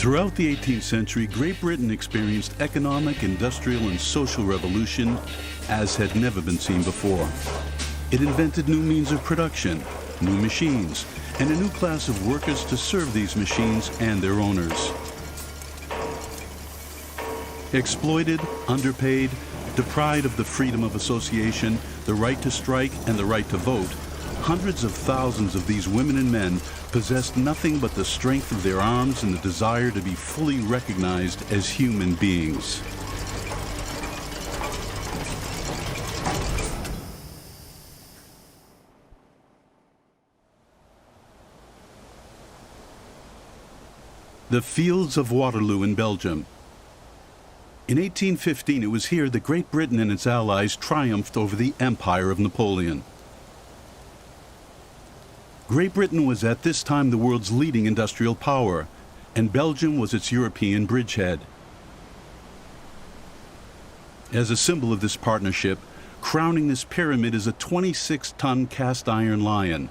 Throughout the 18th century, Great Britain experienced economic, industrial, and social revolution as had never been seen before. It invented new means of production, new machines, and a new class of workers to serve these machines and their owners. Exploited, underpaid, deprived of the freedom of association, the right to strike, and the right to vote, hundreds of thousands of these women and men possessed nothing but the strength of their arms and the desire to be fully recognized as human beings. The fields of Waterloo in Belgium. In 1815, it was here that Great Britain and its allies triumphed over the Empire of Napoleon. Great Britain was at this time the world's leading industrial power, and Belgium was its European bridgehead. As a symbol of this partnership, crowning this pyramid is a 26-ton cast-iron lion,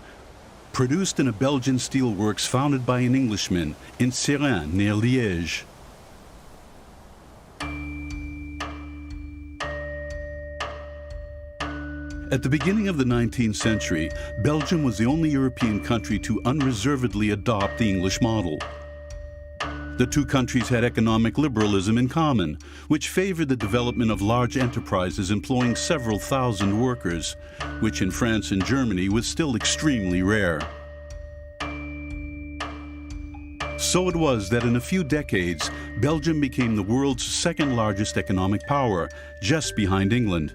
produced in a Belgian steelworks founded by an Englishman in Seraing, near Liège. At the beginning of the 19th century, Belgium was the only European country to unreservedly adopt the English model. The two countries had economic liberalism in common, which favored the development of large enterprises employing several thousand workers, which in France and Germany was still extremely rare. So it was that in a few decades, Belgium became the world's second largest economic power, just behind England.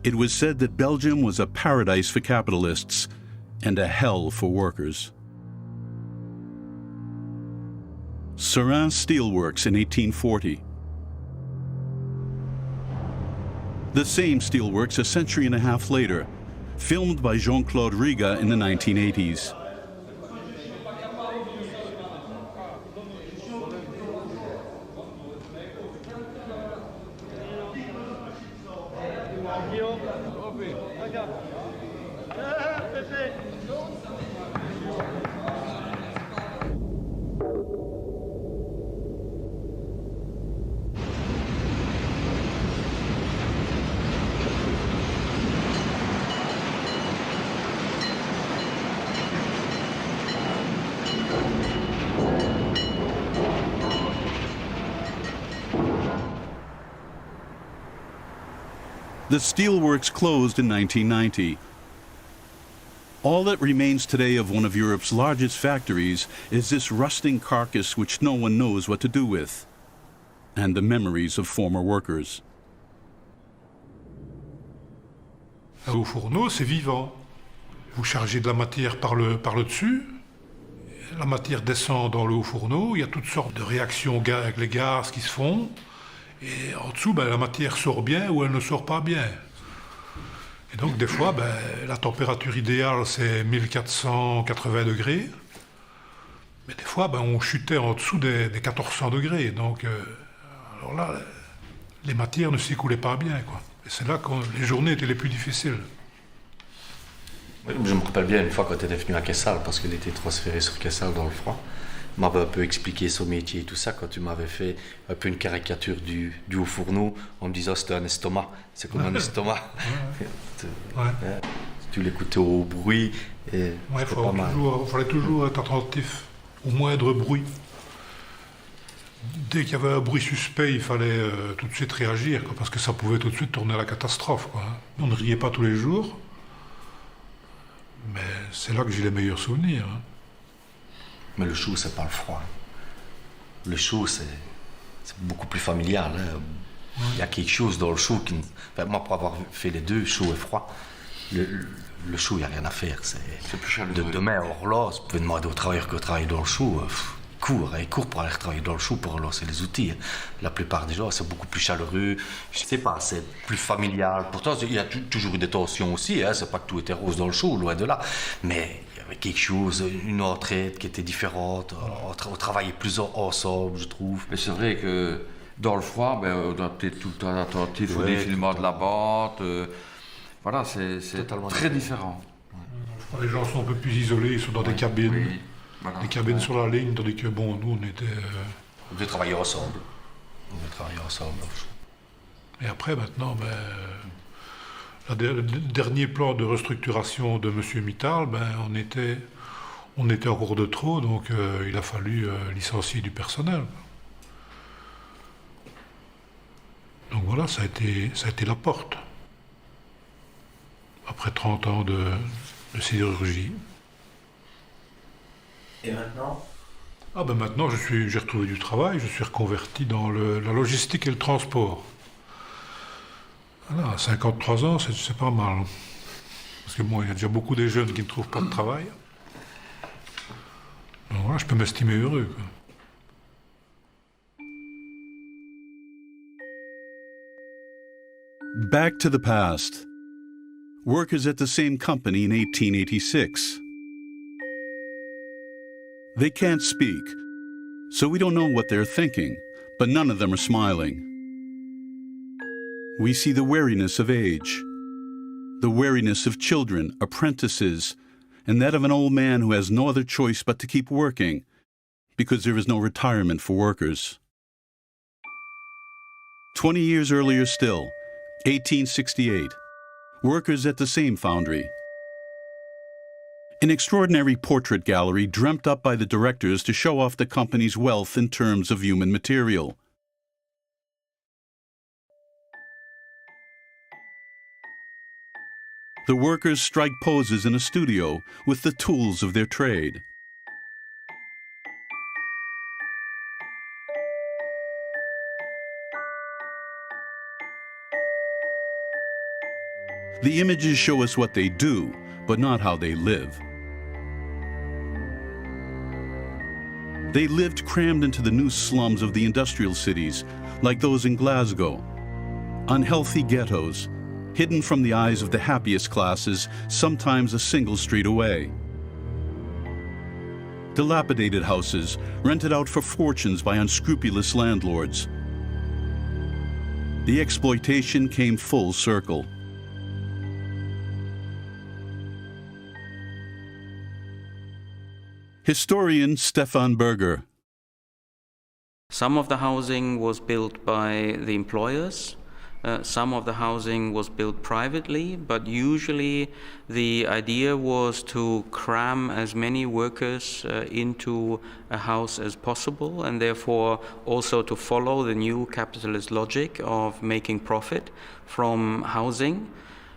It was said that Belgium was a paradise for capitalists and a hell for workers. Seraing Steelworks in 1840. The same steelworks a century and a half later, filmed by Jean-Claude Riga in the 1980s. The steelworks closed in 1990. All that remains today of one of Europe's largest factories is this rusting carcass which no one knows what to do with, and the memories of former workers. Au fourneau, c'est vivant. Vous chargez de la matière par le dessus, la matière descend dans le haut fourneau, il y a toutes sortes de réactions avec les gaz qui se font. Et en dessous, la matière sort bien ou elle ne sort pas bien. Et donc, des fois, la température idéale, c'est 1480 degrés. Mais des fois, on chutait en dessous des 1400 degrés. Donc, alors là, les matières ne s'écoulaient pas bien, quoi. Et c'est là que les journées étaient les plus difficiles. Oui, je me rappelle bien une fois quand tu étais venu à Kessel, parce qu'il était transféré sur Kessel dans le froid. Il m'avait un peu expliqué son métier et tout ça, quand tu m'avais fait un peu une caricature du haut fourneau en me disant c'était un estomac, c'est comme un estomac. Tu l'écoutais au bruit et c'était pas mal. Il fallait toujours être attentif au moindre bruit. Dès qu'il y avait un bruit suspect, il fallait tout de suite réagir, quoi, parce que ça pouvait tout de suite tourner à la catastrophe, quoi. On ne riait pas tous les jours, mais c'est là que j'ai les meilleurs souvenirs. Hein. Mais le chaud, c'est pas le froid. Le chaud, c'est beaucoup plus familial. Hein. Il y a quelque chose dans le chaud qui... Enfin, moi, pour avoir fait les deux, chaud et froid, le chaud, il n'y a rien à faire. C'est plus chaleureux. Demain, alors là, vous pouvez demander aux travailleurs qui travaillent dans le chaud, ils courent pour aller travailler dans le chaud pour relancer les outils. Hein. La plupart des gens, c'est beaucoup plus chaleureux. Je sais pas, c'est plus familial. Pourtant, il y a toujours eu des tensions aussi. Hein. C'est pas que tout était rose dans le chaud, loin de là. Mais il y avait quelque chose, une entraide qui était différente. On travaillait plus ensemble, je trouve. Mais c'est vrai que dans le froid, on doit peut-être tout le temps attentif au défilement de la bande. Voilà, c'est très différent. Les gens sont un peu plus isolés, ils sont dans des cabines. Oui. Voilà. des cabines sur la ligne, tandis que bon, nous on était... On devait travailler ensemble. On devait travailler ensemble. Et après, maintenant, le dernier plan de restructuration de M. Mittal, on était en cours de trop, donc il a fallu licencier du personnel. Donc voilà, ça a été la porte. Après 30 ans de sidérurgie. Et maintenant? Maintenant, j'ai retrouvé du travail, je suis reconverti dans la logistique et le transport. Voilà, à 53 ans, c'est pas mal. Parce que bon, il y a déjà beaucoup de jeunes qui ne trouvent pas de travail. Donc voilà, je peux m'estimer heureux, quoi. Back to the past. Workers at the same company in 1886. They can't speak, so we don't know what they're thinking, but none of them are smiling. We see the weariness of age, the weariness of children, apprentices, and that of an old man who has no other choice but to keep working, because there is no retirement for workers. 20 years earlier still, 1868, workers at the same foundry. An extraordinary portrait gallery dreamt up by the directors to show off the company's wealth in terms of human material. The workers strike poses in a studio with the tools of their trade. The images show us what they do, but not how they live. They lived crammed into the new slums of the industrial cities, like those in Glasgow. Unhealthy ghettos, hidden from the eyes of the happiest classes, sometimes a single street away. Dilapidated houses, rented out for fortunes by unscrupulous landlords. The exploitation came full circle. Historian Stefan Berger. Some of the housing was built by the employers. Some of the housing was built privately, but usually the idea was to cram as many workers into a house as possible, and therefore also to follow the new capitalist logic of making profit from housing.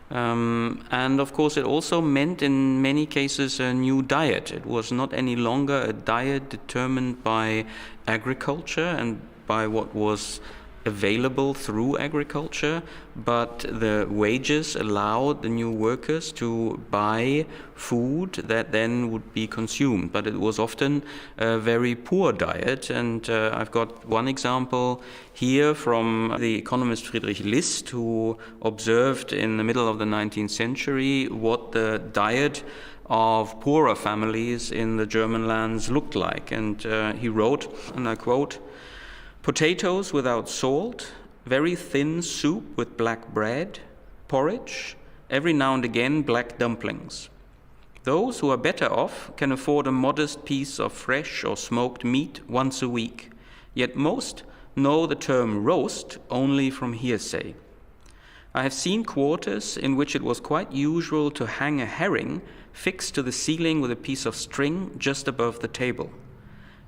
And of course it also meant in many cases a new diet. It was not any longer a diet determined by agriculture and by what was available through agriculture, but the wages allowed the new workers to buy food that then would be consumed. But it was often a very poor diet, and I've got one example here from the economist Friedrich List, who observed in the middle of the 19th century what the diet of poorer families in the German lands looked like. And he wrote, and I quote, "Potatoes without salt, very thin soup with black bread, porridge, every now and again black dumplings. Those who are better off can afford a modest piece of fresh or smoked meat once a week, yet most know the term roast only from hearsay. I have seen quarters in which it was quite usual to hang a herring fixed to the ceiling with a piece of string just above the table.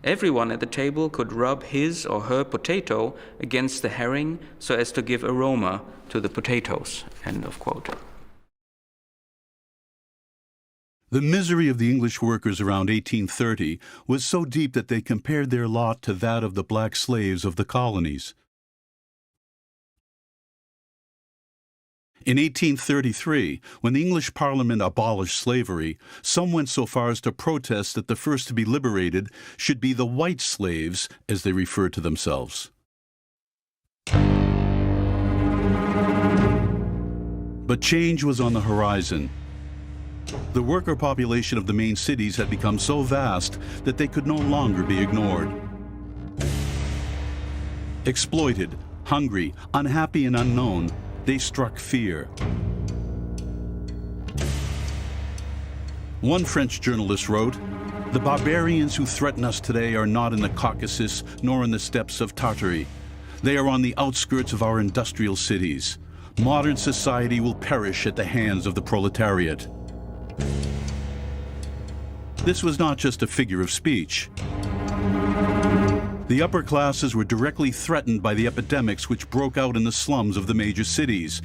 Everyone at the table could rub his or her potato against the herring so as to give aroma to the potatoes." End of quote. The misery of the English workers around 1830 was so deep that they compared their lot to that of the black slaves of the colonies. In 1833, when the English Parliament abolished slavery, some went so far as to protest that the first to be liberated should be the white slaves, as they referred to themselves. But change was on the horizon. The worker population of the main cities had become so vast that they could no longer be ignored. Exploited, hungry, unhappy, and unknown, they struck fear. One French journalist wrote, The barbarians who threaten us today are not in the Caucasus nor in the steppes of Tartary. They are on the outskirts of our industrial cities. Modern society will perish at the hands of the proletariat. This was not just a figure of speech. The upper classes were directly threatened by the epidemics which broke out in the slums of the major cities,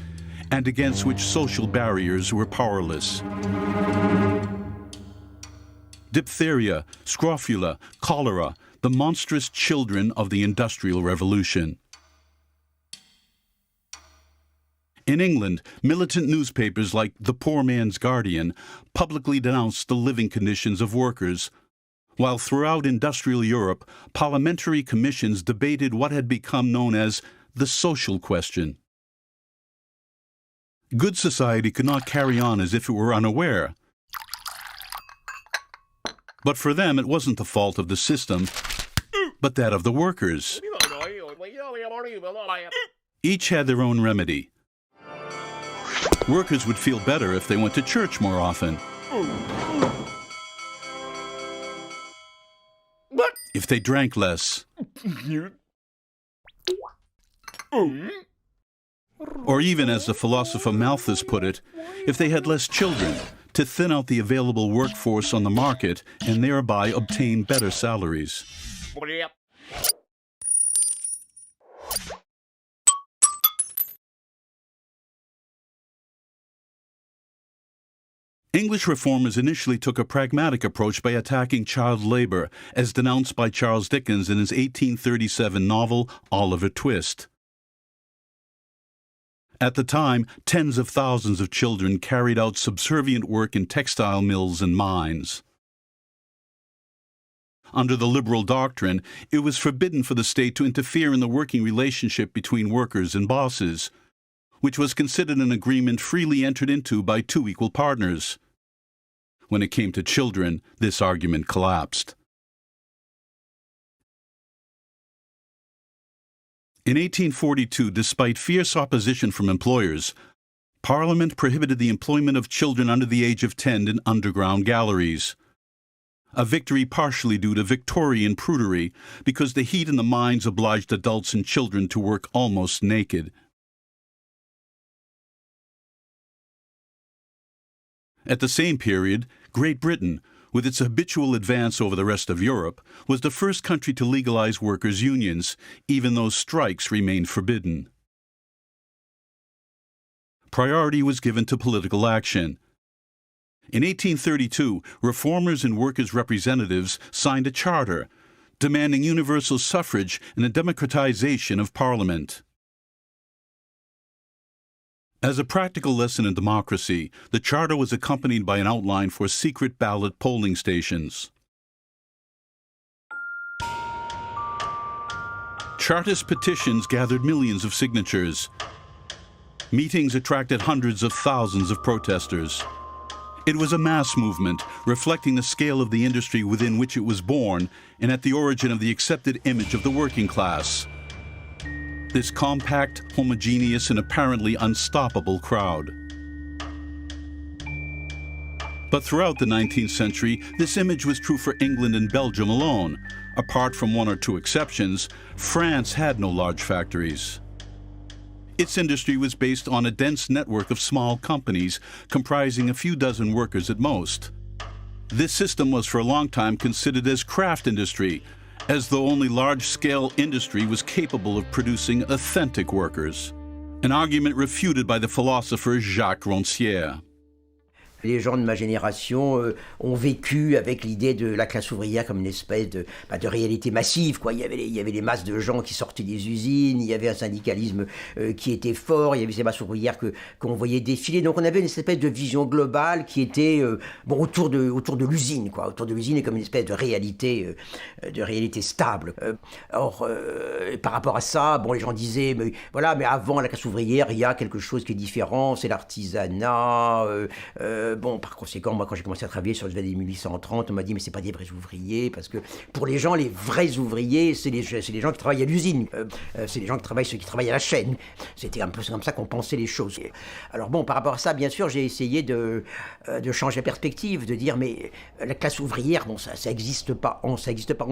and against which social barriers were powerless. Diphtheria, scrofula, cholera, the monstrous children of the Industrial Revolution. In England, militant newspapers like The Poor Man's Guardian publicly denounced the living conditions of workers, while throughout industrial Europe, parliamentary commissions debated what had become known as the social question. Good society could not carry on as if it were unaware. But for them, it wasn't the fault of the system, but that of the workers. Each had their own remedy. Workers would feel better if they went to church more often. If they drank less. Or even, as the philosopher Malthus put it, if they had less children, to thin out the available workforce on the market and thereby obtain better salaries. English reformers initially took a pragmatic approach by attacking child labor, as denounced by Charles Dickens in his 1837 novel Oliver Twist. At the time, tens of thousands of children carried out subservient work in textile mills and mines. Under the liberal doctrine, it was forbidden for the state to interfere in the working relationship between workers and bosses, which was considered an agreement freely entered into by two equal partners. When it came to children, this argument collapsed. In 1842, despite fierce opposition from employers, Parliament prohibited the employment of children under the age of 10 in underground galleries. A victory partially due to Victorian prudery, because the heat in the mines obliged adults and children to work almost naked. At the same period, Great Britain, with its habitual advance over the rest of Europe, was the first country to legalize workers' unions, even though strikes remained forbidden. Priority was given to political action. In 1832, reformers and workers' representatives signed a charter demanding universal suffrage and a democratization of Parliament. As a practical lesson in democracy, the charter was accompanied by an outline for secret ballot polling stations. Chartist petitions gathered millions of signatures. Meetings attracted hundreds of thousands of protesters. It was a mass movement, reflecting the scale of the industry within which it was born and at the origin of the accepted image of the working class. This compact, homogeneous, and apparently unstoppable crowd. But throughout the 19th century, this image was true for England and Belgium alone. Apart from one or two exceptions, France had no large factories. Its industry was based on a dense network of small companies comprising a few dozen workers at most. This system was for a long time considered as craft industry, as though only large-scale industry was capable of producing authentic workers. An argument refuted by the philosopher Jacques Rancière. Les gens de ma génération ont vécu avec l'idée de la classe ouvrière comme une espèce de réalité massive, quoi. Il y avait les masses de gens qui sortaient des usines, il y avait un syndicalisme qui était fort, il y avait ces masses ouvrières qu'on voyait défiler. Donc on avait une espèce de vision globale qui était autour de l'usine, quoi, autour de l'usine et comme une espèce de réalité stable. Or, par rapport à ça, bon, les gens disaient, mais avant la classe ouvrière, il y a quelque chose qui est différent, c'est l'artisanat. Bon, par conséquent, moi, quand j'ai commencé à travailler sur les années 1830, on m'a dit, mais c'est pas des vrais ouvriers, parce que pour les gens, les vrais ouvriers, c'est les gens qui travaillent à l'usine, c'est les gens ceux qui travaillent à la chaîne. C'était un peu comme ça qu'on pensait les choses. Alors bon, par rapport à ça, bien sûr, j'ai essayé de changer la perspective, de dire, mais la classe ouvrière, bon, ça n'existe pas en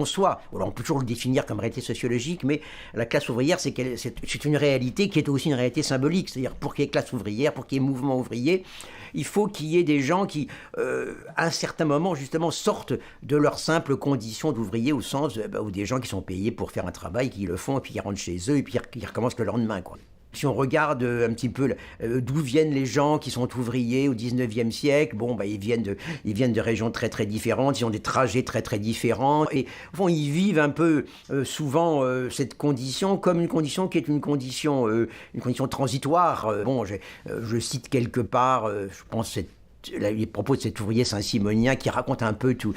soi. Alors, on peut toujours le définir comme réalité sociologique, mais la classe ouvrière, c'est une réalité qui est aussi une réalité symbolique. C'est-à-dire, pour qu'il y ait classe ouvrière, pour qu'il y ait mouvement ouvrier, il faut qu'il y ait des gens qui, à un certain moment, justement, sortent de leur simple condition d'ouvrier, au sens où des gens qui sont payés pour faire un travail, qui le font, et puis qui rentrent chez eux, et puis qui recommencent le lendemain, quoi. Si on regarde un petit peu d'où viennent les gens qui sont ouvriers au 19e siècle, bon, ils viennent de régions très très différentes, ils ont des trajets très très différents, et bon, ils vivent un peu souvent cette condition comme une condition qui est une condition transitoire. Bon, je cite quelque part, je pense les propos de cet ouvrier saint-simonien qui raconte un peu tous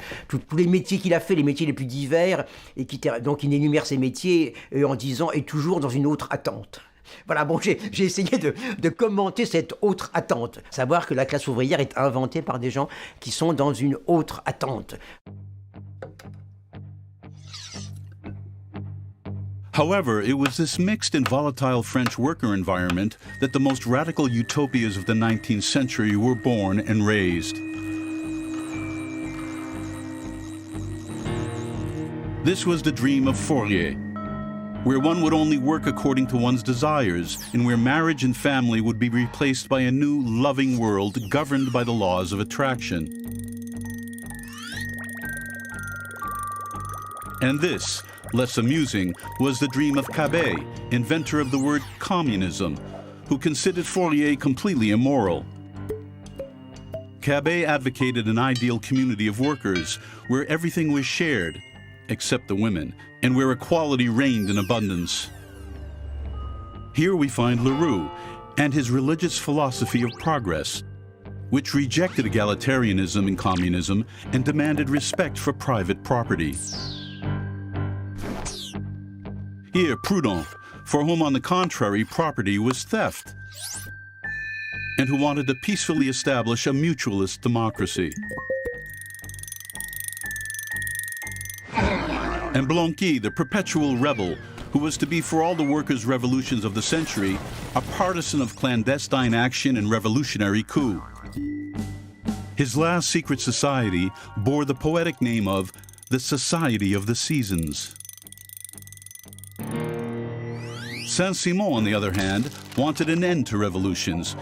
les métiers qu'il a fait, les métiers les plus divers, et donc il énumère ces métiers en disant « et toujours dans une autre attente ». Voilà, bon, j'ai essayé de commenter cette autre attente, savoir que la classe ouvrière est inventée par des gens qui sont dans une autre attente. However, it was this mixed and volatile French worker environment that the most radical utopias of the 19th century were born and raised. This was the dream of Fourier, where one would only work according to one's desires, and where marriage and family would be replaced by a new, loving world governed by the laws of attraction. And this, less amusing, was the dream of Cabet, inventor of the word communism, who considered Fourier completely immoral. Cabet advocated an ideal community of workers where everything was shared, except the women, and where equality reigned in abundance. Here we find Leroux and his religious philosophy of progress, which rejected egalitarianism and communism and demanded respect for private property. Here, Proudhon, for whom, on the contrary, property was theft, and who wanted to peacefully establish a mutualist democracy. And Blanqui, the perpetual rebel, who was to be, for all the workers' revolutions of the century, a partisan of clandestine action and revolutionary coup. His last secret society bore the poetic name of the Society of the Seasons. Saint-Simon, on the other hand, wanted an end to revolutions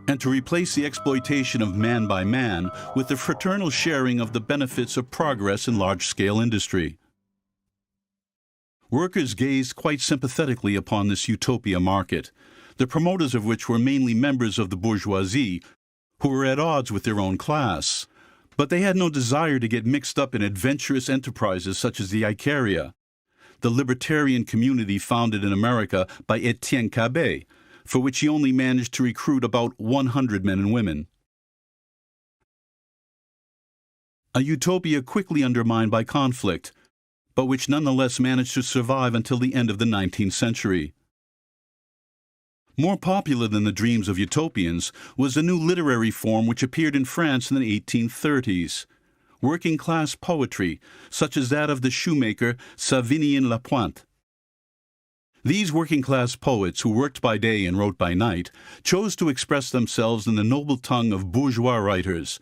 and to replace the exploitation of man by man with the fraternal sharing of the benefits of progress in large-scale industry. Workers gazed quite sympathetically upon this utopia market, the promoters of which were mainly members of the bourgeoisie who were at odds with their own class. But they had no desire to get mixed up in adventurous enterprises such as the Icaria, the libertarian community founded in America by Etienne Cabet, for which he only managed to recruit about 100 men and women. A utopia quickly undermined by conflict, but which nonetheless managed to survive until the end of the 19th century. More popular than the dreams of utopians was a new literary form which appeared in France in the 1830s, working-class poetry, such as that of the shoemaker Savinien Lapointe. These working-class poets, who worked by day and wrote by night, chose to express themselves in the noble tongue of bourgeois writers.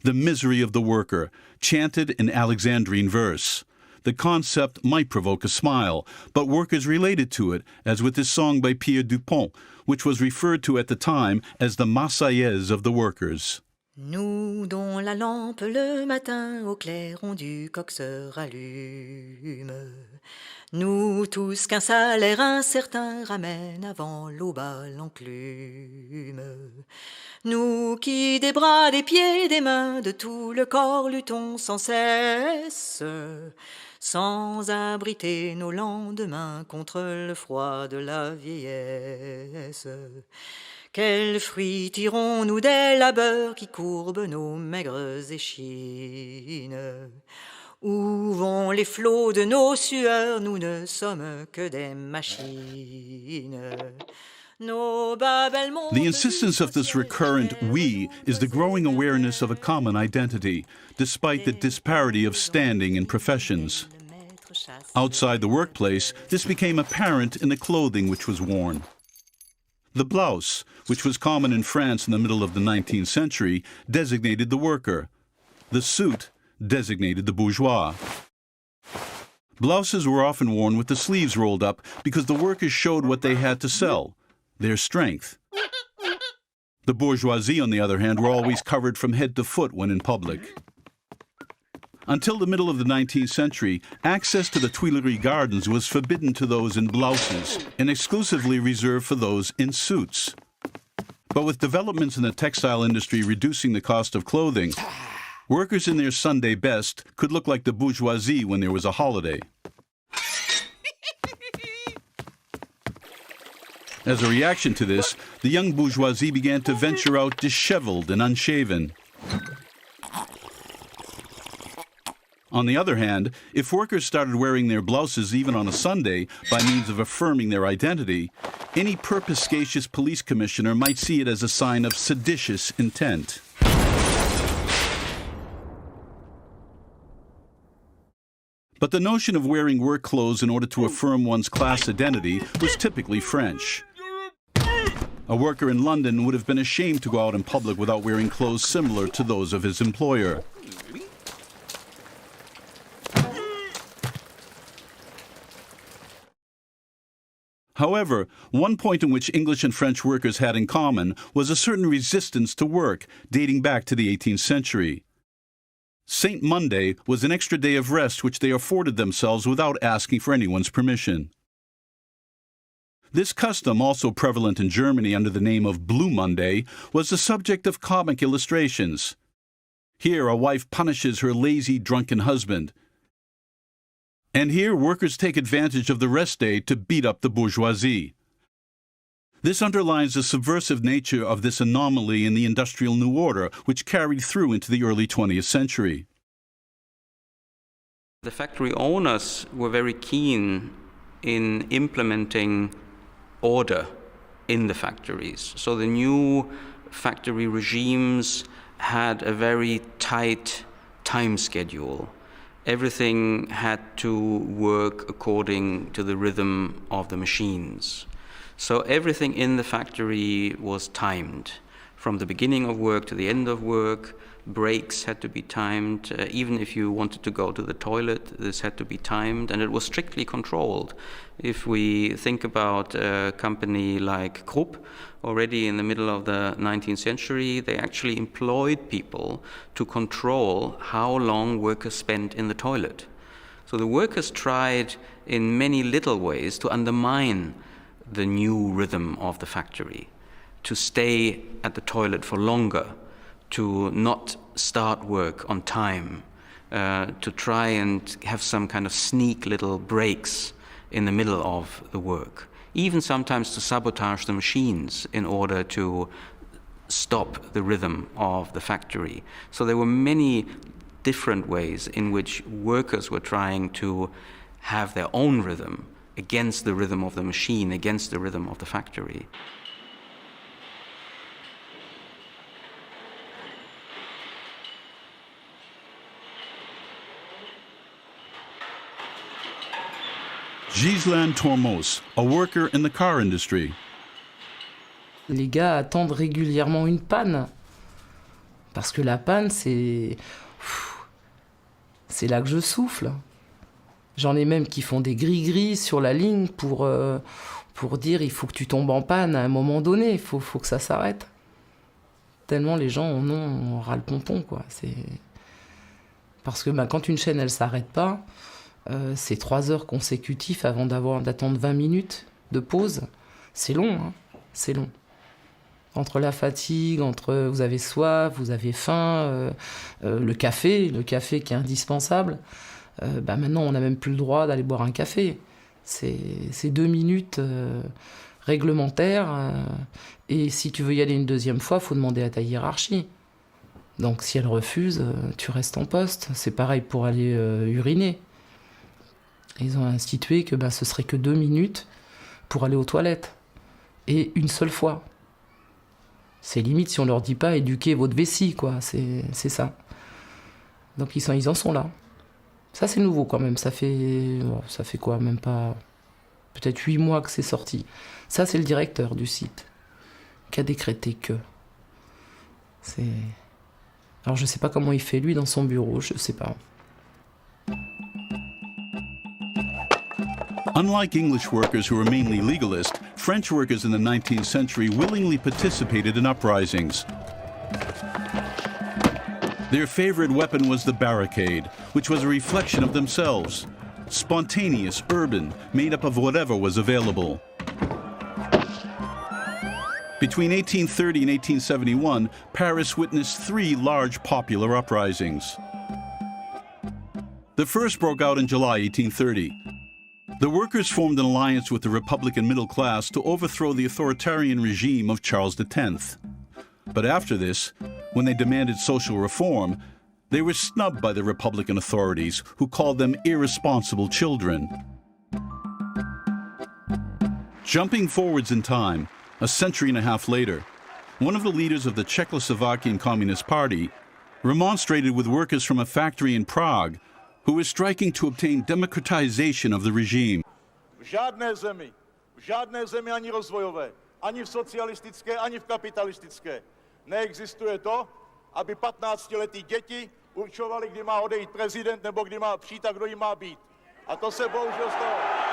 The misery of the worker, chanted in Alexandrine verse. The concept might provoke a smile, but workers related to it, as with this song by Pierre Dupont, which was referred to at the time as the Marseillaise of the workers. Nous dont la lampe le matin au clairon du coq se rallume, nous tous qu'un salaire incertain ramène avant l'aube à l'enclume, nous qui des bras, des pieds, des mains, de tout le corps luttons sans cesse, sans abriter nos lendemains contre le froid de la vieillesse. Quels fruits tirons-nous des labeurs qui courbent nos maigres échines? Où vont les flots de nos sueurs? Nous ne sommes que des machines. The insistence of this recurrent we is the growing awareness of a common identity, despite the disparity of standing in professions. Outside the workplace, this became apparent in the clothing which was worn. The blouse, which was common in France in the middle of the 19th century, designated the worker. The suit designated the bourgeois. Blouses were often worn with the sleeves rolled up because the workers showed what they had to sell, their strength. The bourgeoisie, on the other hand, were always covered from head to foot when in public. Until the middle of the 19th century, access to the Tuileries Gardens was forbidden to those in blouses and exclusively reserved for those in suits. But with developments in the textile industry reducing the cost of clothing, workers in their Sunday best could look like the bourgeoisie when there was a holiday. As a reaction to this, the young bourgeoisie began to venture out disheveled and unshaven. On the other hand, if workers started wearing their blouses even on a Sunday by means of affirming their identity, any perspicacious police commissioner might see it as a sign of seditious intent. But the notion of wearing work clothes in order to affirm one's class identity was typically French. A worker in London would have been ashamed to go out in public without wearing clothes similar to those of his employer. However, one point in which English and French workers had in common was a certain resistance to work dating back to the 18th century. Saint Monday was an extra day of rest which they afforded themselves without asking for anyone's permission. This custom, also prevalent in Germany under the name of Blue Monday, was the subject of comic illustrations. Here, a wife punishes her lazy, drunken husband. And here, workers take advantage of the rest day to beat up the bourgeoisie. This underlines the subversive nature of this anomaly in the industrial New Order, which carried through into the early 20th century. The factory owners were very keen in implementing order in the factories. So the new factory regimes had a very tight time schedule. Everything had to work according to the rhythm of the machines. So everything in the factory was timed. From the beginning of work to the end of work, breaks had to be timed. Even if you wanted to go to the toilet, this had to be timed, and it was strictly controlled. If we think about a company like Krupp, already in the middle of the 19th century, they actually employed people to control how long workers spent in the toilet. So the workers tried in many little ways to undermine the new rhythm of the factory, to stay at the toilet for longer, to not start work on time, to try and have some kind of sneak little breaks in the middle of the work, even sometimes to sabotage the machines in order to stop the rhythm of the factory. So there were many different ways in which workers were trying to have their own rhythm against the rhythm of the machine, against the rhythm of the factory. Ghislaine Tormos, a worker in the car industry. Les gars attendent régulièrement une panne. Parce que la panne, c'est là que je souffle. J'en ai même qui font des gris-gris sur la ligne pour dire il faut que tu tombes en panne à un moment donné, il faut que ça s'arrête. Tellement les gens on ras le pompon, quoi. Parce que quand une chaîne elle s'arrête pas, c'est 3 heures consécutives avant d'attendre 20 minutes de pause. C'est long, hein, c'est long. Entre la fatigue, entre vous avez soif, vous avez faim, le café qui est indispensable. Maintenant, on n'a même plus le droit d'aller boire un café. C'est 2 minutes réglementaires. Et si tu veux y aller une deuxième fois, il faut demander à ta hiérarchie. Donc si elle refuse, tu restes en poste. C'est pareil pour aller uriner. Ils ont institué que ce serait que 2 minutes pour aller aux toilettes. et une seule fois. C'est limite si on leur dit pas éduquez votre vessie, quoi. C'est ça. Donc ils en sont là. Ça c'est nouveau quand même. Ça fait quoi, même pas peut-être 8 mois que c'est sorti. Ça c'est le directeur du site qui a décrété que. Alors je sais pas comment il fait lui dans son bureau, je sais pas. Unlike English workers who were mainly legalist, French workers in the 19th century willingly participated in uprisings. Their favorite weapon was the barricade, which was a reflection of themselves. Spontaneous, urban, made up of whatever was available. Between 1830 and 1871, Paris witnessed 3 large popular uprisings. The first broke out in July 1830. The workers formed an alliance with the Republican middle class to overthrow the authoritarian regime of Charles X. But after this, when they demanded social reform, they were snubbed by the Republican authorities, who called them irresponsible children. Jumping forwards in time, a century and a half later, one of the leaders of the Czechoslovakian Communist Party remonstrated with workers from a factory in Prague who were striking to obtain democratization of the regime. V žádné zemi ani rozvojové, ani v socialistické, ani v kapitalistické neexistuje to, aby 15letí děti určovali, kdy má odejít prezident nebo kdy má přijít a kdo jim má být. A to se bohužel stalo.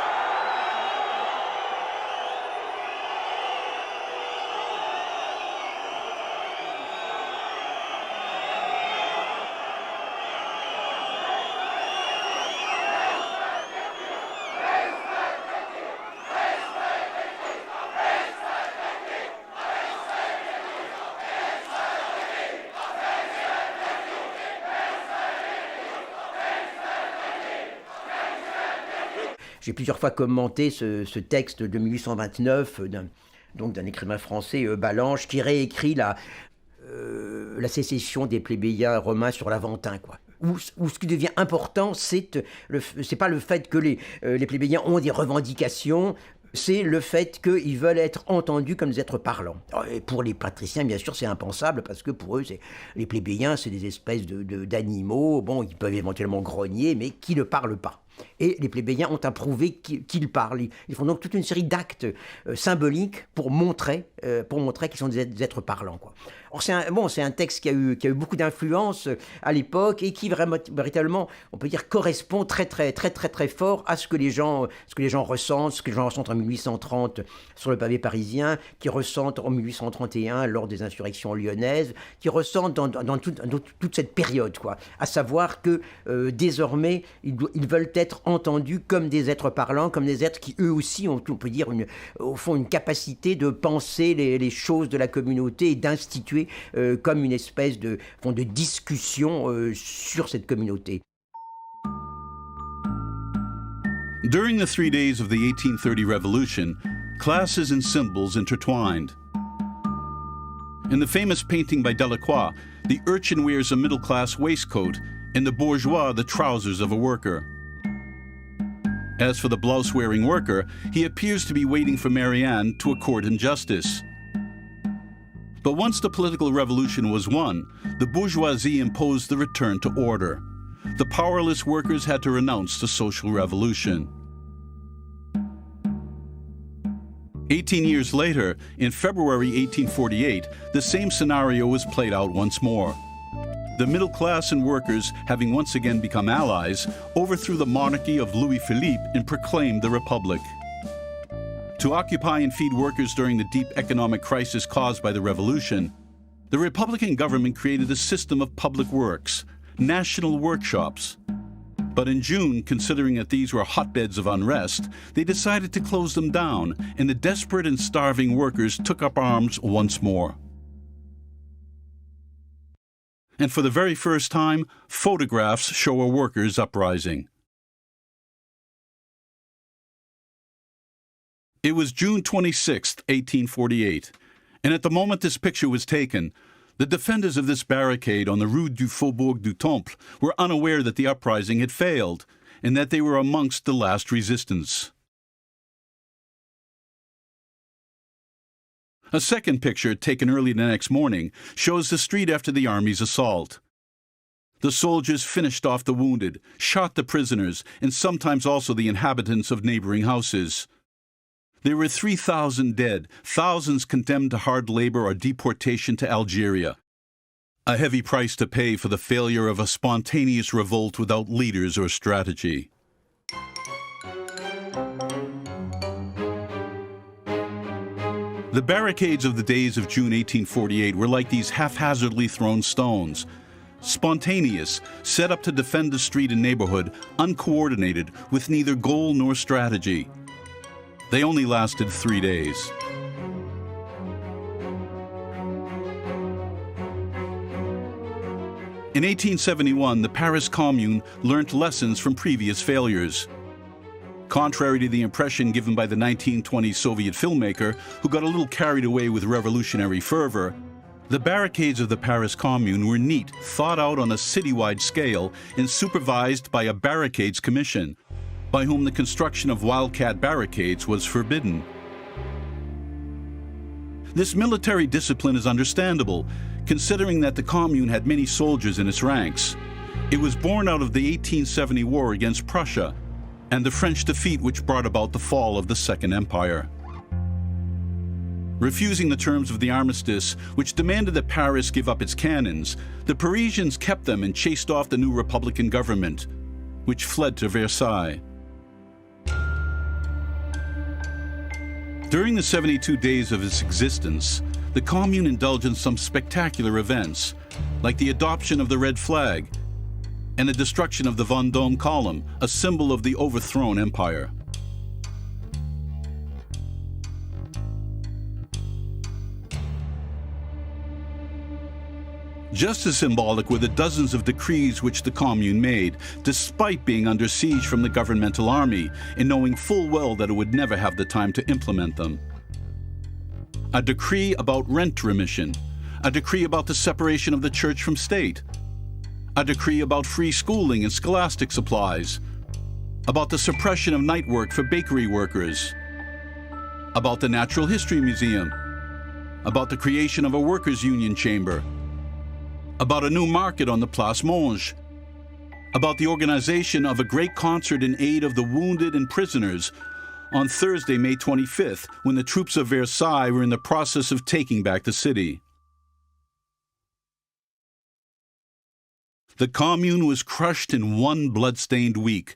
J'ai plusieurs fois commenté ce texte de 1829 d'un écrivain français, Ballanche, qui réécrit la sécession des plébéiens romains sur l'Aventin, quoi. Où ce qui devient important, c'est pas le fait que les plébéiens ont des revendications, c'est le fait qu'ils veulent être entendus comme des êtres parlants. Et pour les patriciens, bien sûr, c'est impensable, parce que pour eux, les plébéiens, c'est des espèces d'animaux, bon, ils peuvent éventuellement grogner, mais qui ne parlent pas. Et les plébéiens ont approuvé qu'ils parlent. Ils font donc toute une série d'actes symboliques pour montrer qu'ils sont des êtres parlants, quoi. Or, c'est un texte qui a eu beaucoup d'influence à l'époque et qui véritablement, on peut dire, correspond très fort à ce que les gens ressentent, ce que les gens ressentent en 1830 sur le pavé parisien, qui ressentent en 1831 lors des insurrections lyonnaises, qui ressentent dans toute cette période, quoi. À savoir que désormais, ils veulent être entendus comme des êtres parlants, comme des êtres qui eux aussi ont, on peut dire, au fond, une capacité de penser les choses de la communauté et d'instituer comme une espèce de discussion sur cette communauté. During the 3 days of the 1830 revolution, classes and symbols intertwined. In the famous painting by Delacroix, the urchin wears a middle-class waistcoat and the bourgeois the trousers of a worker. As for the blouse-wearing worker, he appears to be waiting for Marianne to accord him justice. But once the political revolution was won, the bourgeoisie imposed the return to order. The powerless workers had to renounce the social revolution. 18 years later, in February 1848, the same scenario was played out once more. The middle class and workers, having once again become allies, overthrew the monarchy of Louis Philippe and proclaimed the Republic. To occupy and feed workers during the deep economic crisis caused by the revolution, the Republican government created a system of public works, national workshops. But in June, considering that these were hotbeds of unrest, they decided to close them down, and the desperate and starving workers took up arms once more. And for the very first time, photographs show a workers' uprising. It was June 26, 1848, and at the moment this picture was taken, the defenders of this barricade on the Rue du Faubourg du Temple were unaware that the uprising had failed and that they were amongst the last resistance. A second picture, taken early the next morning, shows the street after the army's assault. The soldiers finished off the wounded, shot the prisoners, and sometimes also the inhabitants of neighboring houses. There were 3,000 dead, thousands condemned to hard labor or deportation to Algeria. A heavy price to pay for the failure of a spontaneous revolt without leaders or strategy. The barricades of the days of June 1848 were like these haphazardly thrown stones. Spontaneous, set up to defend the street and neighborhood, uncoordinated, with neither goal nor strategy. They only lasted 3 days. In 1871, the Paris Commune learnt lessons from previous failures. Contrary to the impression given by the 1920s Soviet filmmaker, who got a little carried away with revolutionary fervor, the barricades of the Paris Commune were neat, thought out on a citywide scale, and supervised by a barricades commission, by whom the construction of wildcat barricades was forbidden. This military discipline is understandable, considering that the Commune had many soldiers in its ranks. It was born out of the 1870 war against Prussia, and the French defeat which brought about the fall of the Second Empire. Refusing the terms of the armistice, which demanded that Paris give up its cannons, the Parisians kept them and chased off the new Republican government, which fled to Versailles. During the 72 days of its existence, the Commune indulged in some spectacular events, like the adoption of the red flag and the destruction of the Vendôme column, a symbol of the overthrown empire. Just as symbolic were the dozens of decrees which the Commune made, despite being under siege from the governmental army and knowing full well that it would never have the time to implement them. A decree about rent remission, a decree about the separation of the church from state, a decree about free schooling and scholastic supplies, about the suppression of night work for bakery workers, about the Natural History Museum, about the creation of a workers' union chamber, about a new market on the Place Monge, about the organization of a great concert in aid of the wounded and prisoners on Thursday, May 25th, when the troops of Versailles were in the process of taking back the city. The Commune was crushed in one blood-stained week,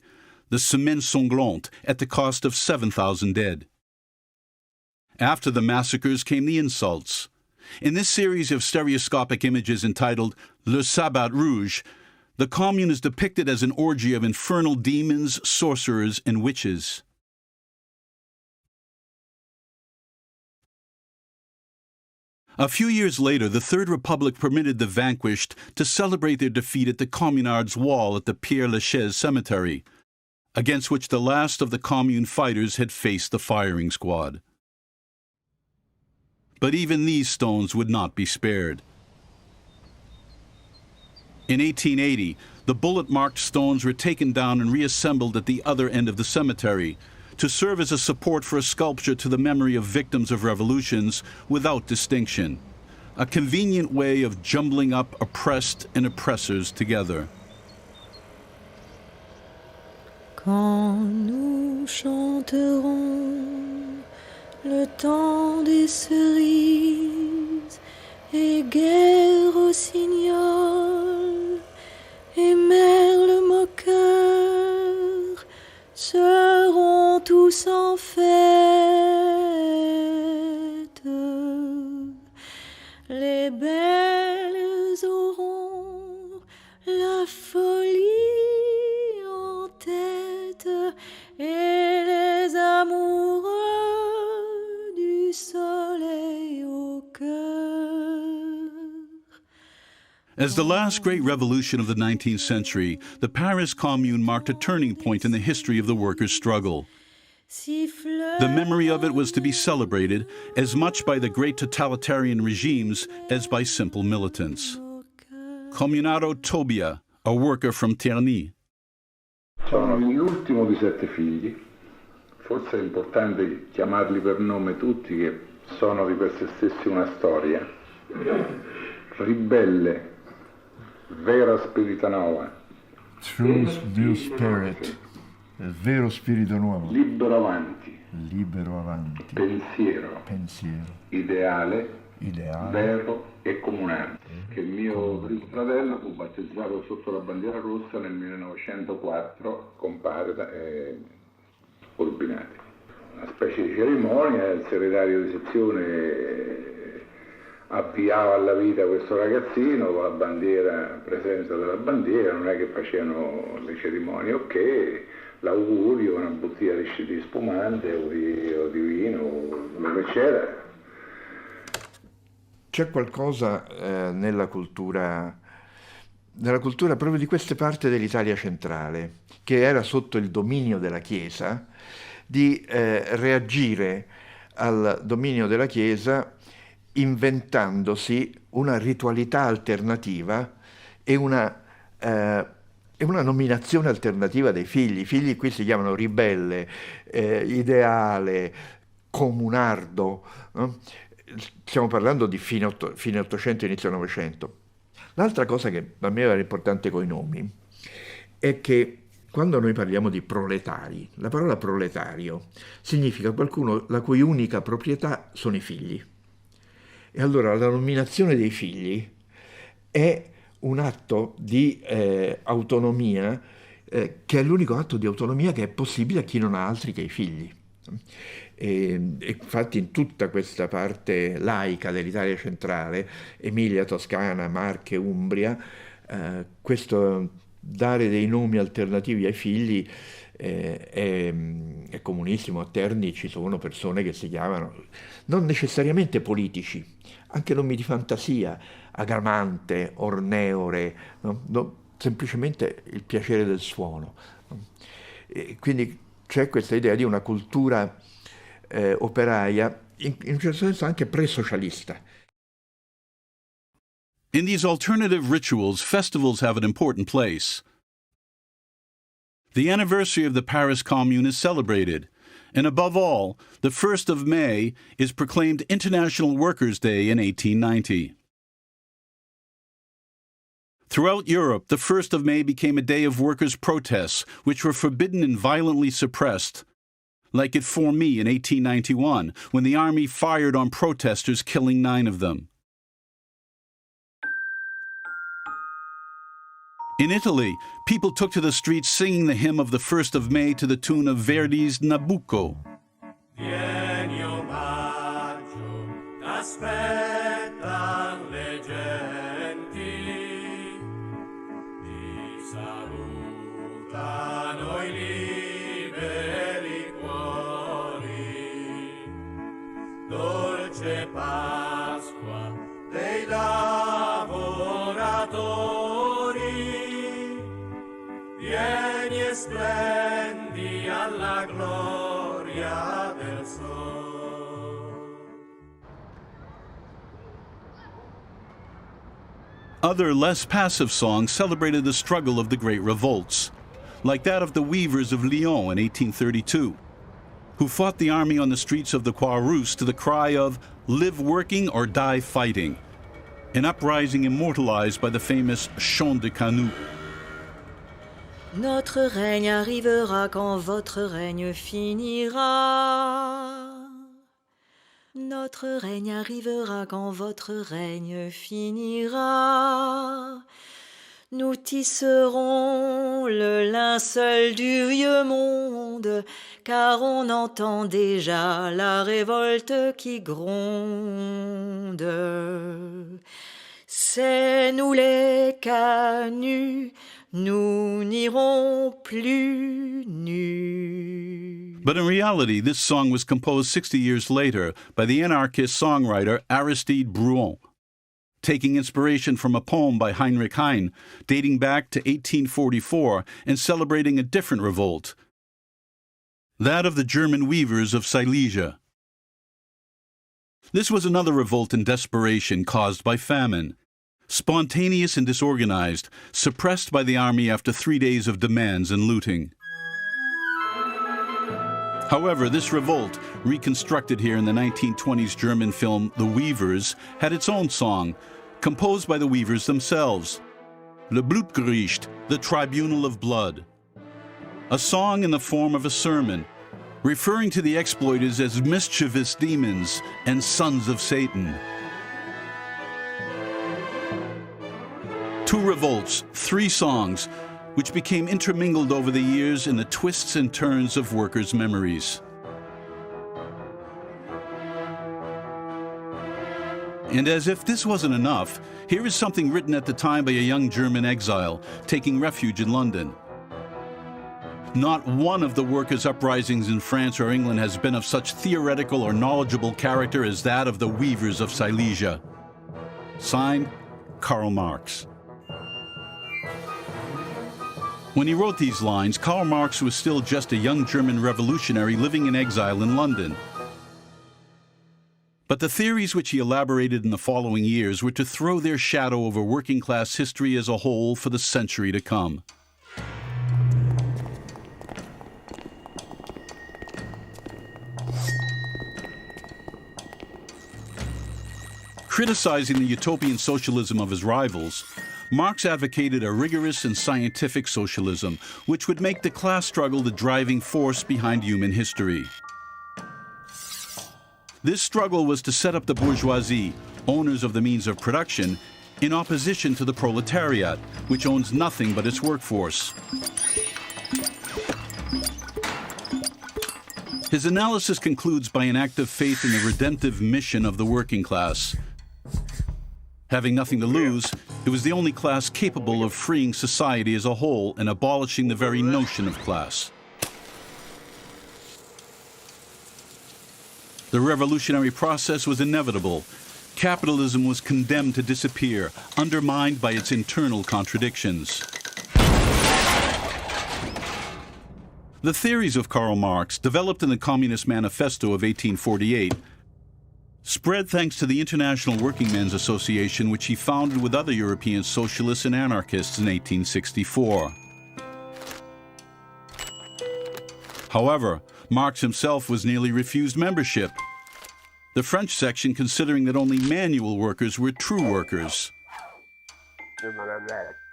the Semaine Sanglante, at the cost of 7,000 dead. After the massacres came the insults. In this series of stereoscopic images entitled Le Sabbat Rouge, the Commune is depicted as an orgy of infernal demons, sorcerers, and witches. A few years later, the Third Republic permitted the vanquished to celebrate their defeat at the Communards' Wall at the Père-Lachaise Cemetery, against which the last of the Commune fighters had faced the firing squad. But even these stones would not be spared. In 1880, the bullet-marked stones were taken down and reassembled at the other end of the cemetery, to serve as a support for a sculpture to the memory of victims of revolutions without distinction, a convenient way of jumbling up oppressed and oppressors together. Quand nous chanterons le temps des cerises et guerre au signal et merle moqueur seront tous en fête. Les belles auront la folie en tête et les amoureux du soleil au cœur. As the last great revolution of the 19th century, the Paris Commune marked a turning point in the history of the workers' struggle. The memory of it was to be celebrated as much by the great totalitarian regimes as by simple militants. Comunaro Tobia, a worker from Terni. Sono l'ultimo di 7 figli. Forse è importante chiamarli per nome tutti, che sono di per sé stessi una storia. Ribelle, vera spirita nuova. True new spirit, il vero spirito nuovo. Libero avanti. Libero avanti. Pensiero. Ideale. Vero e comunale. Che il mio fratello fu battezzato sotto la bandiera rossa nel 1904 con padre Urbinati. Una specie di cerimonia, il segretario di sezione avviava alla vita questo ragazzino con la bandiera, presenza della bandiera, non è che facevano le cerimonie, ok, l'augurio, una bottiglia di spumante o di vino, quello che c'era. C'è qualcosa nella cultura proprio di queste parti dell'Italia centrale, che era sotto il dominio della Chiesa, di reagire al dominio della Chiesa inventandosi una ritualità alternativa e una nominazione alternativa dei figli. I figli qui si chiamano ribelle, ideale, comunardo, no? Stiamo parlando di fine 800 inizio 900. L'altra cosa che a me era importante con i nomi è che quando noi parliamo di proletari, la parola proletario significa qualcuno la cui unica proprietà sono i figli. E allora la nominazione dei figli è un atto di autonomia, che è l'unico atto di autonomia che è possibile a chi non ha altri che i figli. E infatti in tutta questa parte laica dell'Italia centrale, Emilia, Toscana, Marche, Umbria, questo dare dei nomi alternativi ai figli è comunissimo. A Terni ci sono persone che si chiamano, non necessariamente politici, anche nomi di fantasia, Agramante, Orneore, semplicemente il piacere del suono. E quindi c'è questa idea di una cultura operaia, in un certo senso anche pre-socialista. In these alternative rituals, festivals have an important place. The anniversary of the Paris Commune is celebrated, and above all, the 1st of May is proclaimed International Workers' Day in 1890. Throughout Europe, the 1st of May became a day of workers' protests, which were forbidden and violently suppressed, like at Formy in 1891, when the army fired on protesters, killing 9 of them. In Italy, people took to the streets singing the hymn of the 1st of May to the tune of Verdi's Nabucco. Vieni omaggio, t'aspettan le genti, ti salutano i liberi cuori, dolce Pasqua dei lavoratori, vieni e splendi alla gloria del sol. Other, less passive songs celebrated the struggle of the great revolts, like that of the weavers of Lyon in 1832, who fought the army on the streets of the Croix-Rousse to the cry of "Live working or die fighting," an uprising immortalized by the famous Chant de Canut. Notre règne arrivera quand votre règne finira. Notre règne arrivera quand votre règne finira. Nous tisserons le linceul du vieux monde, car on entend déjà la révolte qui gronde. C'est nous les canuts, nous n'irons plus nus. But in reality, this song was composed 60 years later by the anarchist songwriter Aristide Bruant, taking inspiration from a poem by Heinrich Heine dating back to 1844 and celebrating a different revolt, that of the German weavers of Silesia. This was another revolt in desperation caused by famine, spontaneous and disorganized, suppressed by the army after 3 days of demands and looting. However, this revolt, reconstructed here in the 1920s German film The Weavers, had its own song, composed by the weavers themselves, Le Blutgericht, the Tribunal of Blood. A song in the form of a sermon, referring to the exploiters as mischievous demons and sons of Satan. 2 revolts, 3 songs, which became intermingled over the years in the twists and turns of workers' memories. And as if this wasn't enough, here is something written at the time by a young German exile taking refuge in London. Not one of the workers' uprisings in France or England has been of such theoretical or knowledgeable character as that of the weavers of Silesia. Signed, Karl Marx. When he wrote these lines, Karl Marx was still just a young German revolutionary living in exile in London. But the theories which he elaborated in the following years were to throw their shadow over working-class history as a whole for the century to come. Criticizing the utopian socialism of his rivals, Marx advocated a rigorous and scientific socialism, which would make the class struggle the driving force behind human history. This struggle was to set up the bourgeoisie, owners of the means of production, in opposition to the proletariat, which owns nothing but its workforce. His analysis concludes by an act of faith in the redemptive mission of the working class. Having nothing to lose, it was the only class capable of freeing society as a whole and abolishing the very notion of class. The revolutionary process was inevitable. Capitalism was condemned to disappear, undermined by its internal contradictions. The theories of Karl Marx, developed in the Communist Manifesto of 1848, spread thanks to the International Working Men's Association, which he founded with other European socialists and anarchists in 1864. However, Marx himself was nearly refused membership, the French section considering that only manual workers were true workers.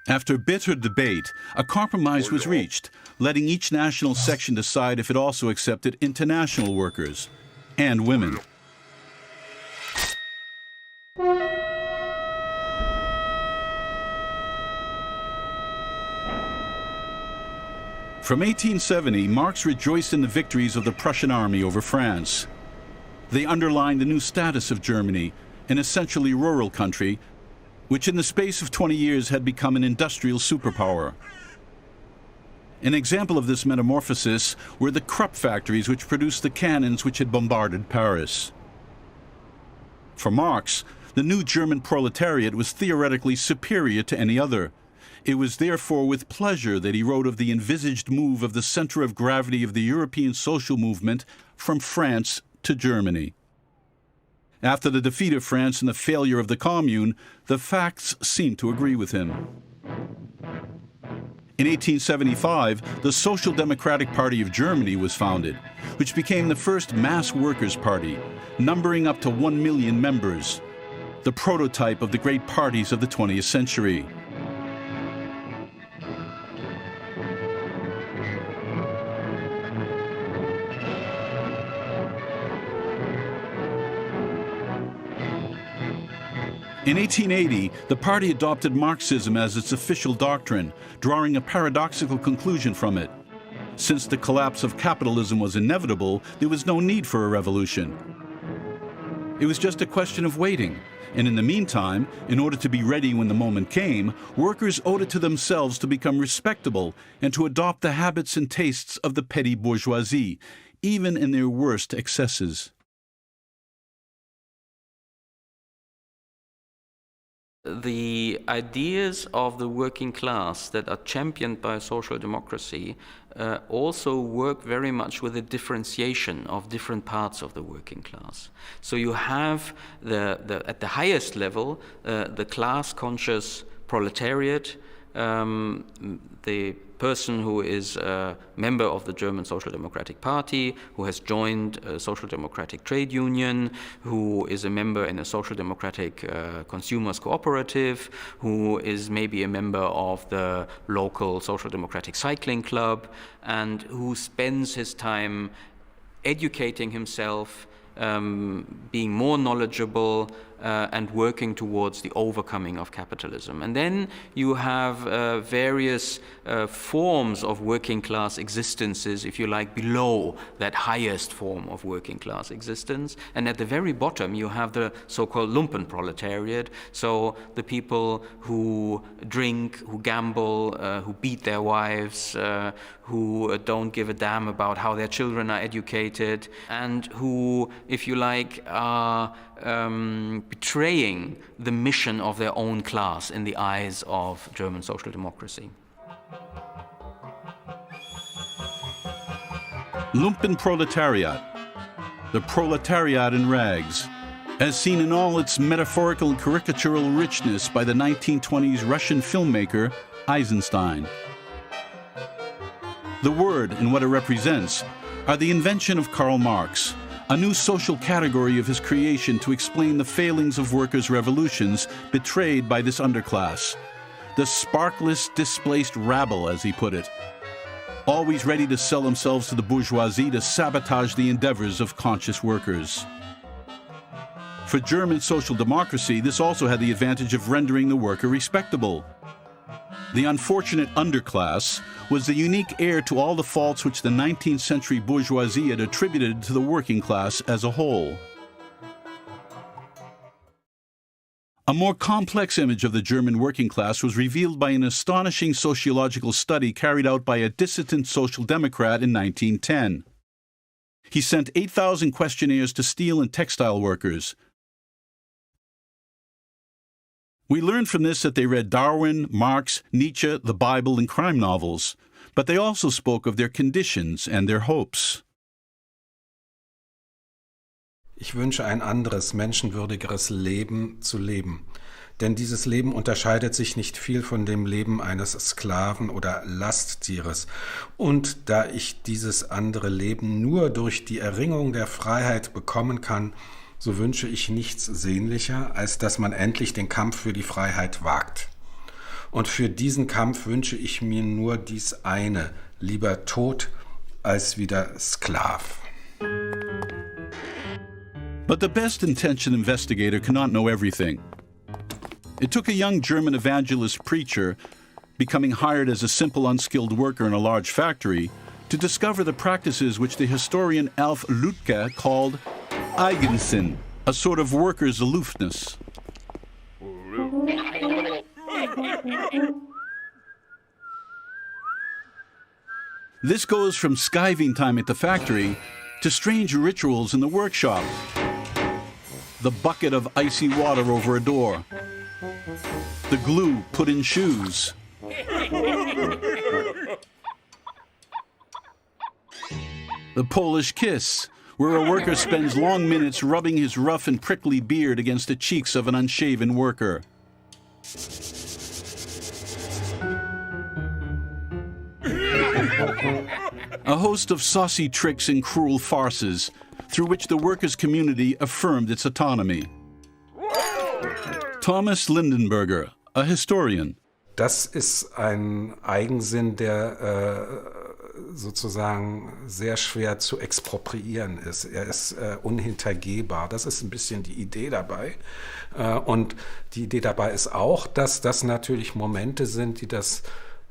After bitter debate, a compromise was reached, letting each national section decide if it also accepted international workers and women. From 1870, Marx rejoiced in the victories of the Prussian army over France. They underlined the new status of Germany, an essentially rural country, which in the space of 20 years had become an industrial superpower. An example of this metamorphosis were the Krupp factories which produced the cannons which had bombarded Paris. For Marx, the new German proletariat was theoretically superior to any other. It was therefore with pleasure that he wrote of the envisaged move of the center of gravity of the European social movement from France to Germany. After the defeat of France and the failure of the Commune, the facts seemed to agree with him. In 1875, the Social Democratic Party of Germany was founded, which became the first mass workers' party, numbering up to 1 million members, the prototype of the great parties of the 20th century. In 1880, the party adopted Marxism as its official doctrine, drawing a paradoxical conclusion from it. Since the collapse of capitalism was inevitable, there was no need for a revolution. It was just a question of waiting, and in the meantime, in order to be ready when the moment came, workers owed it to themselves to become respectable and to adopt the habits and tastes of the petty bourgeoisie, even in their worst excesses. The ideas of the working class that are championed by social democracy also work very much with the differentiation of different parts of the working class. So you have at the highest level the class-conscious proletariat, the person who is a member of the German Social Democratic Party, who has joined a Social Democratic trade union, who is a member in a Social Democratic consumers cooperative, who is maybe a member of the local Social Democratic cycling club, and who spends his time educating himself, being more knowledgeable, and working towards the overcoming of capitalism. And then you have various forms of working class existences, if you like, below that highest form of working class existence. And at the very bottom you have the so-called Lumpenproletariat, so the people who drink, who gamble, who beat their wives, who don't give a damn about how their children are educated, and who, if you like, are betraying the mission of their own class in the eyes of German social democracy. Lumpenproletariat, the proletariat in rags, as seen in all its metaphorical and caricatural richness by the 1920s Russian filmmaker Eisenstein. The word and what it represents are the invention of Karl Marx, a new social category of his creation to explain the failings of workers' revolutions betrayed by this underclass, the sparkless, displaced rabble, as he put it, always ready to sell themselves to the bourgeoisie to sabotage the endeavors of conscious workers. For German social democracy, this also had the advantage of rendering the worker respectable. The unfortunate underclass was the unique heir to all the faults which the 19th century bourgeoisie had attributed to the working class as a whole. A more complex image of the German working class was revealed by an astonishing sociological study carried out by a dissident social democrat in 1910. He sent 8,000 questionnaires to steel and textile workers. We learned from this that they read Darwin, Marx, Nietzsche, the Bible, and crime novels, but they also spoke of their conditions and their hopes. Ich wünsche ein anderes, menschenwürdigeres Leben zu leben. Denn dieses Leben unterscheidet sich nicht viel von dem Leben eines Sklaven oder Lasttieres. Und da ich dieses andere Leben nur durch die Erringung der Freiheit bekommen kann, so wünsche ich nichts sehnlicher, als dass man endlich den Kampf für die Freiheit wagt. Und für diesen Kampf wünsche ich mir nur dies eine, lieber Tod als wieder Sklav. But the best-intentioned investigator cannot know everything. It took a young German evangelist preacher, becoming hired as a simple, unskilled worker in a large factory, to discover the practices which the historian Alf Lütke called Eigensinn, a sort of worker's aloofness. This goes from skiving time at the factory to strange rituals in the workshop. The bucket of icy water over a door. The glue put in shoes. The Polish kiss, where a worker spends long minutes rubbing his rough and prickly beard against the cheeks of an unshaven worker. A host of saucy tricks and cruel farces through which the workers' community affirmed its autonomy. Thomas Lindenberger, a historian. Das ist ein Eigensinn, der sozusagen sehr schwer zu expropriieren ist. Er ist unhintergehbar. Das ist ein bisschen die Idee dabei. Und die Idee dabei ist auch, dass das natürlich Momente sind, die das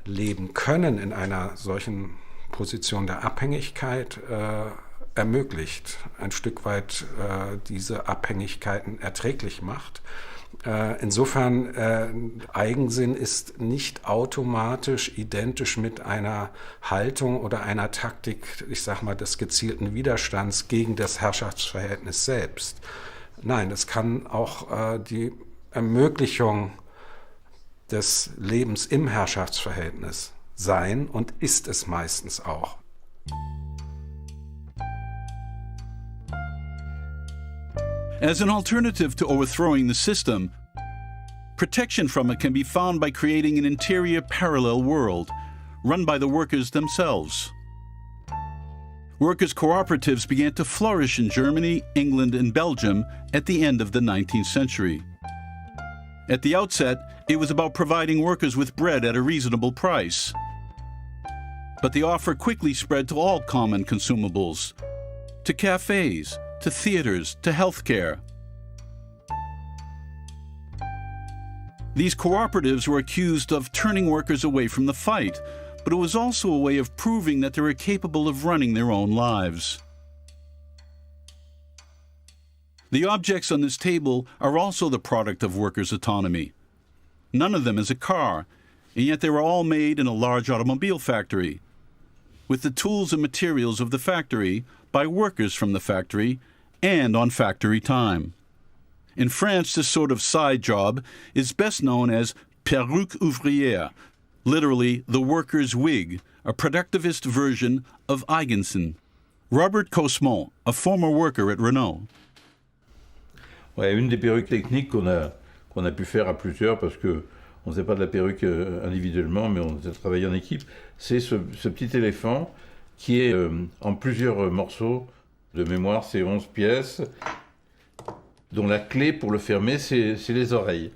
Leben können in einer solchen Position der Abhängigkeit ermöglicht, ein Stück weit diese Abhängigkeiten erträglich macht. Insofern, Eigensinn ist nicht automatisch identisch mit einer Haltung oder einer Taktik, ich sag mal, des gezielten Widerstands gegen das Herrschaftsverhältnis selbst. Nein, es kann auch die Ermöglichung des Lebens im Herrschaftsverhältnis sein und ist es meistens auch. As an alternative to overthrowing the system, protection from it can be found by creating an interior parallel world, run by the workers themselves. Workers' cooperatives began to flourish in Germany, England, and Belgium at the end of the 19th century. At the outset, it was about providing workers with bread at a reasonable price. But the offer quickly spread to all common consumables, to cafes, to theaters, to healthcare. These cooperatives were accused of turning workers away from the fight, but it was also a way of proving that they were capable of running their own lives. The objects on this table are also the product of workers' autonomy. None of them is a car, and yet they were all made in a large automobile factory, with the tools and materials of the factory, by workers from the factory, and on factory time. In France, this sort of side job is best known as perruque ouvrière, literally the worker's wig, a productivist version of Eigensen. Robert Cosmont, a former worker at Renault. Ouais, une des perruques techniques qu'on a pu faire à plusieurs, parce qu'on ne faisait pas de la perruque individuellement, mais on a travaillé en équipe, c'est ce petit éléphant qui est en plusieurs morceaux. De mémoire, c'est 11 pièces, dont la clé pour le fermer, c'est les oreilles.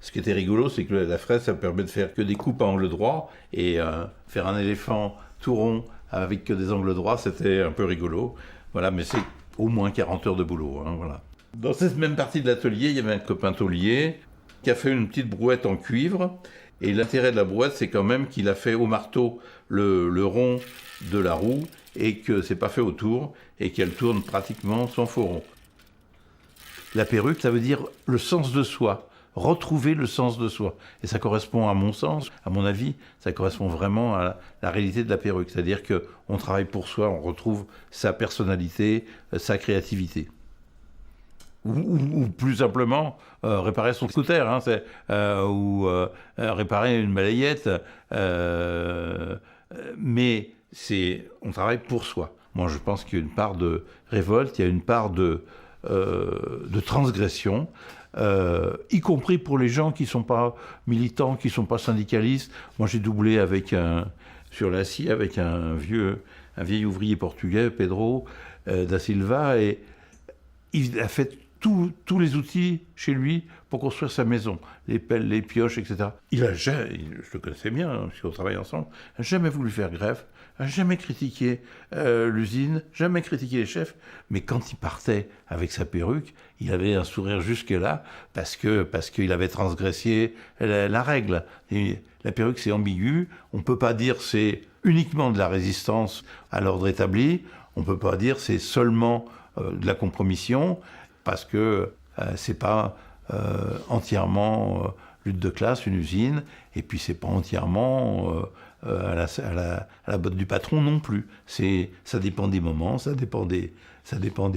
Ce qui était rigolo, c'est que la fraise, ça permet de faire que des coupes à angle droit, et faire un éléphant tout rond avec que des angles droits, c'était un peu rigolo. Voilà, mais c'est au moins 40 heures de boulot. Hein, voilà. Dans cette même partie de l'atelier, il y avait un copain taulier qui a fait une petite brouette en cuivre, et l'intérêt de la brouette, c'est quand même qu'il a fait au marteau le rond de la roue, et que c'est pas fait autour, et qu'elle tourne pratiquement sans faux rond. La perruque, ça veut dire le sens de soi, retrouver le sens de soi. Et ça correspond à mon sens, à mon avis, ça correspond vraiment à la réalité de la perruque. C'est-à-dire qu'on travaille pour soi, on retrouve sa personnalité, sa créativité. Ou plus simplement, réparer son scooter, hein, ou réparer une balayette. Mais on travaille pour soi. Moi, je pense qu'il y a une part de révolte, il y a une part de transgression, y compris pour les gens qui ne sont pas militants, qui ne sont pas syndicalistes. Moi, j'ai doublé sur la scie avec un vieil ouvrier portugais, Pedro da Silva, et il a fait tous les outils chez lui pour construire sa maison, les pelles, les pioches, etc. Je le connaissais bien, puisqu'on travaille ensemble, n'a jamais voulu faire grève, n'a jamais critiqué l'usine, jamais critiqué les chefs, mais quand il partait avec sa perruque, il avait un sourire jusque-là, parce qu'il avait transgressé la règle. Et la perruque, c'est ambigu, on ne peut pas dire c'est uniquement de la résistance à l'ordre établi, on ne peut pas dire c'est seulement de la compromission, parce que c'est pas entièrement lutte de classe, une usine, et puis c'est pas entièrement à la botte du patron non plus. Ça dépend des moments, ça dépend des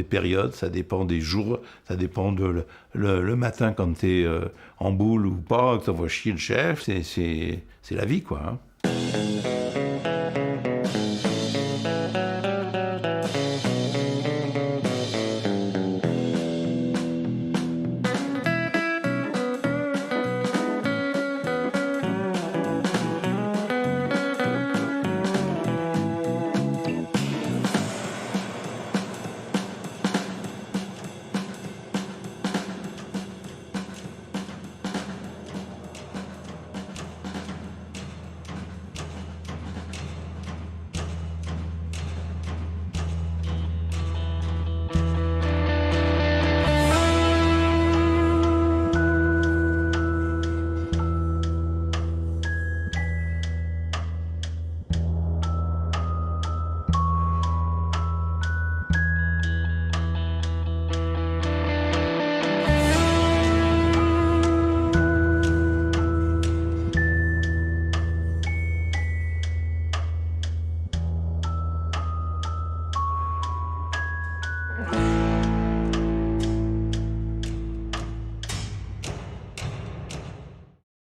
périodes, ça dépend des jours, ça dépend le matin quand t'es en boule ou pas, que t'envoies chier le chef, c'est la vie, quoi. Hein.